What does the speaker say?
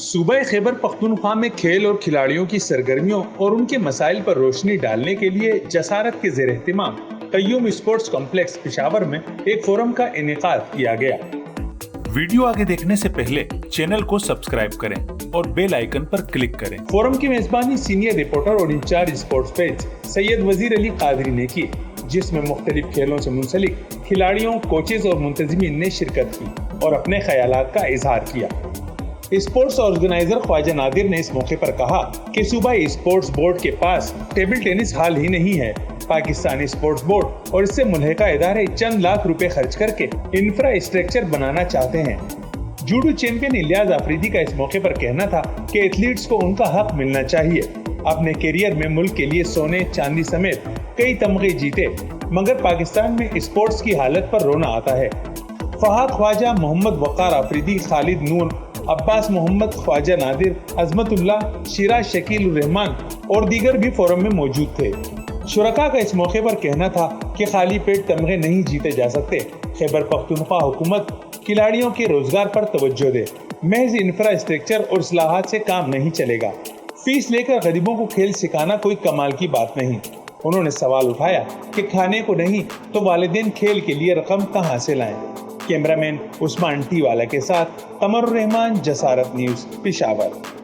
صوبہ خیبر پختونخوا میں کھیل اور کھلاڑیوں کی سرگرمیوں اور ان کے مسائل پر روشنی ڈالنے کے لیے جسارت کے زیر اہتمام قیوم اسپورٹس کمپلیکس پشاور میں ایک فورم کا انعقاد کیا گیا۔ ویڈیو آگے دیکھنے سے پہلے چینل کو سبسکرائب کریں اور بیل آئیکن پر کلک کریں۔ فورم کی میزبانی سینئر رپورٹر اور انچارج اسپورٹس پیج سید وزیر علی قادری نے کی، جس میں مختلف کھیلوں سے منسلک کھلاڑیوں، کوچز اور منتظمین نے شرکت کی اور اپنے خیالات کا اظہار کیا۔ اسپورٹس آرگنائزر خواجہ نادر نے اس موقع پر کہا کہ صوبائی اسپورٹس بورڈ کے پاس ٹیبل ٹینس ہال ہی نہیں ہے، پاکستانی اسپورٹس بورڈ اور اس سے ملحقہ ادارے چند لاکھ روپے خرچ کر کے انفراسٹرکچر بنانا چاہتے ہیں۔ جوڈو چیمپئن الیاس آفریدی کا اس موقع پر کہنا تھا کہ ایتھلیٹس کو ان کا حق ملنا چاہیے۔ اپنے کیریئر میں ملک کے لیے سونے، چاندی سمیت کئی تمغے جیتے، مگر پاکستان میں اسپورٹس کی حالت پر رونا آتا ہے۔ فہد خواجہ، محمد وقار آفریدی، خالد نور، عباس محمد، خواجہ نادر، عظمت اللہ، شیراز شکیل الرحمان اور دیگر بھی فورم میں موجود تھے۔ شرکاء کا اس موقع پر کہنا تھا کہ خالی پیٹ تمغے نہیں جیتے جا سکتے۔ خیبر پختونخوا حکومت کھلاڑیوں کے روزگار پر توجہ دے، محض انفراسٹرکچر اور اصلاحات سے کام نہیں چلے گا۔ فیس لے کر غریبوں کو کھیل سکھانا کوئی کمال کی بات نہیں۔ انہوں نے سوال اٹھایا کہ کھانے کو نہیں تو والدین کھیل کے لیے رقم کہاں سے لائیں۔ کیمرہ مین عثمان ٹی والا کے ساتھ قمر الرحمان، جسارت نیوز، پشاور۔